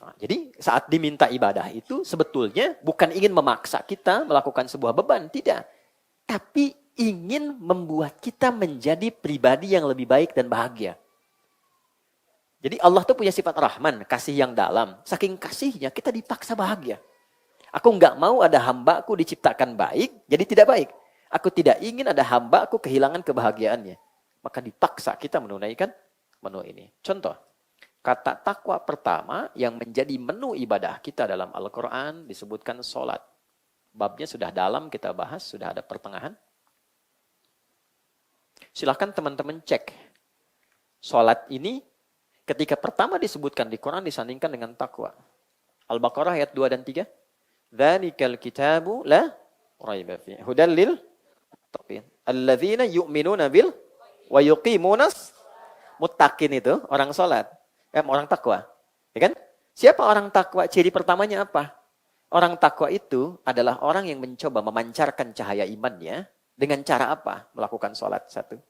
Nah, jadi saat diminta ibadah itu sebetulnya bukan ingin memaksa kita melakukan sebuah beban, tidak. Tapi ingin membuat kita menjadi pribadi yang lebih baik dan bahagia. Jadi Allah tuh punya sifat Rahman, kasih yang dalam. Saking kasihnya kita dipaksa bahagia. Aku nggak mau ada hambaku diciptakan baik, jadi tidak baik. Aku tidak ingin ada hambaku kehilangan kebahagiaannya. Maka dipaksa kita menunaikan menu ini. Contoh, kata takwa pertama yang menjadi menu ibadah kita dalam Al-Quran disebutkan sholat. Babnya sudah dalam kita bahas, sudah ada pertengahan. Silahkan teman-teman cek. Sholat ini ketika pertama disebutkan di Quran disandingkan dengan takwa. Al-Baqarah ayat 2 dan 3. Dzalikal kitabu la raiba fihi hudal lil muttaqin alladzina yu'minuna bil wa yuqimunas muttaqin itu orang salat, orang takwa. Ya kan? Siapa orang takwa? Ciri pertamanya apa? Orang takwa itu adalah orang yang mencoba memancarkan cahaya imannya dengan cara apa? Melakukan salat satu.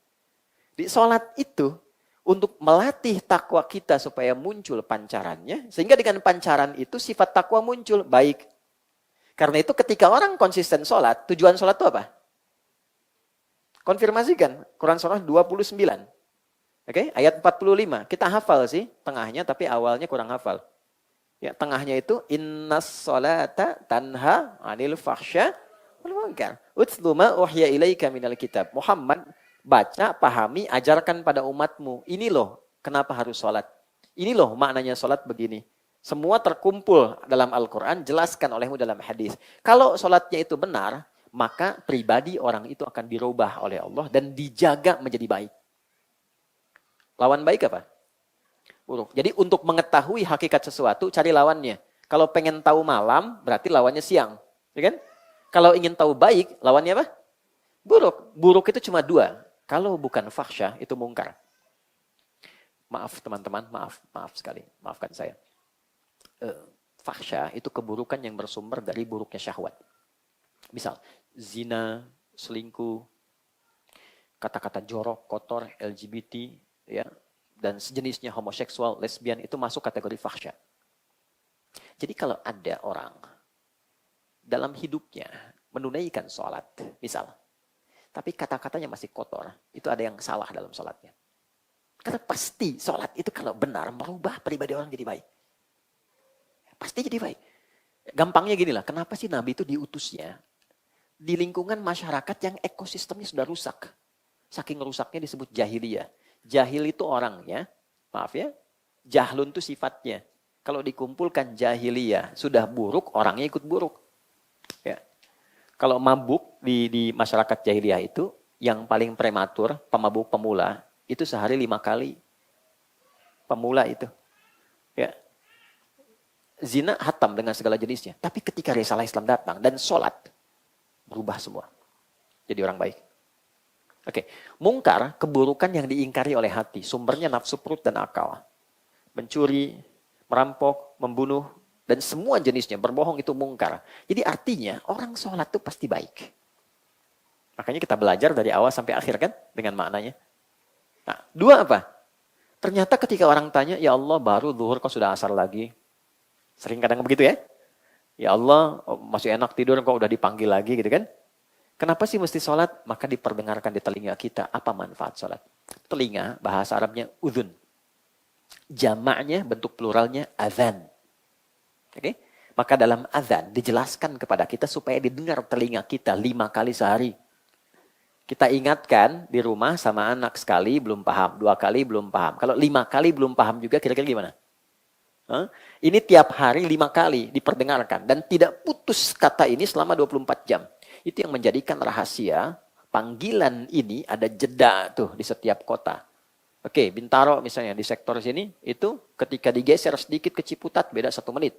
Di salat itu untuk melatih takwa kita supaya muncul pancarannya, sehingga dengan pancaran itu sifat takwa muncul baik. Karena itu ketika orang konsisten sholat, tujuan sholat itu apa? Konfirmasikan, Quran surah 29. Oke, ayat 45. Kita hafal sih tengahnya, tapi awalnya kurang hafal. Ya, tengahnya itu innas sholata tanha 'anil fahsya wal munkar. Utlu ma uhya ilaika minal kitab. Muhammad, baca, pahami, ajarkan pada umatmu. Ini loh kenapa harus sholat. Ini loh maknanya sholat begini. Semua terkumpul dalam Al-Quran, jelaskan olehmu dalam hadis. Kalau sholatnya itu benar, maka pribadi orang itu akan dirubah oleh Allah dan dijaga menjadi baik. Lawan baik apa? Buruk. Jadi untuk mengetahui hakikat sesuatu, cari lawannya. Kalau pengen tahu malam, berarti lawannya siang. Ya kan? Kalau ingin tahu baik, lawannya apa? Buruk. Buruk itu cuma dua. Kalau bukan fahsya, itu mungkar. Maaf teman-teman, maaf sekali. Maafkan saya. Fahsya itu keburukan yang bersumber dari buruknya syahwat. Misal, zina, selingkuh, kata-kata jorok, kotor, LGBT, ya, dan sejenisnya homoseksual, lesbian, itu masuk kategori fahsya. Jadi kalau ada orang dalam hidupnya menunaikan sholat, misal, tapi kata-katanya masih kotor, itu ada yang salah dalam sholatnya. Karena pasti sholat itu kalau benar merubah pribadi orang jadi baik. Pasti jadi baik. Gampangnya gini lah, kenapa sih Nabi itu diutusnya di lingkungan masyarakat yang ekosistemnya sudah rusak. Saking rusaknya disebut jahiliyah. Jahil itu orangnya, maaf ya, jahlun itu sifatnya. Kalau dikumpulkan jahiliyah sudah buruk, orangnya ikut buruk. Ya. Kalau mabuk di masyarakat jahiliyah itu, yang paling prematur, pemabuk pemula, itu sehari 5 kali. Pemula itu. Ya. Zina hatam dengan segala jenisnya. Tapi ketika risalah Islam datang dan sholat, berubah semua. Jadi orang baik. Oke, mungkar, keburukan yang diingkari oleh hati. Sumbernya nafsu perut dan akal. Mencuri, merampok, membunuh, dan semua jenisnya. Berbohong itu mungkar. Jadi artinya orang sholat itu pasti baik. Makanya kita belajar dari awal sampai akhir kan dengan maknanya. Nah, dua apa? Ternyata ketika orang tanya, ya Allah baru zuhur kok sudah asar lagi. Sering kadang begitu ya. Ya Allah, masih enak tidur kok udah dipanggil lagi gitu kan. Kenapa sih mesti sholat? Maka diperdengarkan di telinga kita. Apa manfaat sholat? Telinga, bahasa Arabnya udhun. Jamaknya, bentuk pluralnya azan. Oke? Maka dalam azan dijelaskan kepada kita supaya didengar telinga kita 5 kali sehari. Kita ingatkan di rumah sama anak sekali belum paham, 2 kali belum paham. Kalau 5 kali belum paham juga kira-kira gimana? Ini tiap hari 5 kali diperdengarkan. Dan tidak putus kata ini selama 24 jam. Itu yang menjadikan rahasia panggilan ini ada jeda tuh di setiap kota. Oke, Bintaro misalnya di sektor sini, itu ketika digeser sedikit ke Ciputat beda 1 menit.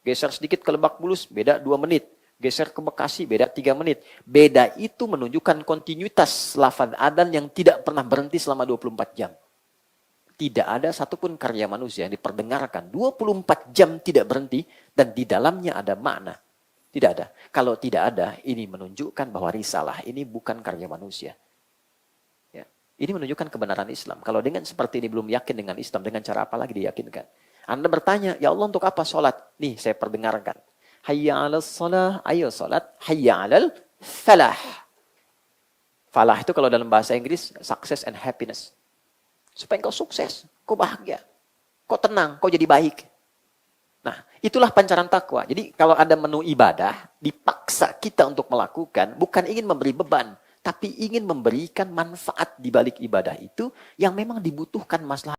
Geser sedikit ke Lebak Bulus beda 2 menit. Geser ke Bekasi beda 3 menit. Beda itu menunjukkan kontinuitas lafaz adzan yang tidak pernah berhenti selama 24 jam. Tidak ada satupun karya manusia yang diperdengarkan 24 jam tidak berhenti dan di dalamnya ada makna. Tidak ada. Kalau tidak ada, ini menunjukkan bahwa risalah ini bukan karya manusia. Ya. Ini menunjukkan kebenaran Islam. Kalau dengan seperti ini belum yakin dengan Islam, dengan cara apa lagi diyakinkan? Anda bertanya, ya Allah untuk apa sholat? Nih saya perdengarkan. Hayya 'alas shalah, ayo sholat. Hayya 'alal falah. Falah itu kalau dalam bahasa Inggris, success and happiness. Supaya kau sukses, kau bahagia, kau tenang, kau jadi baik. Nah, itulah pancaran takwa. Jadi kalau ada menu ibadah, dipaksa kita untuk melakukan, bukan ingin memberi beban, tapi ingin memberikan manfaat di balik ibadah itu yang memang dibutuhkan masalah.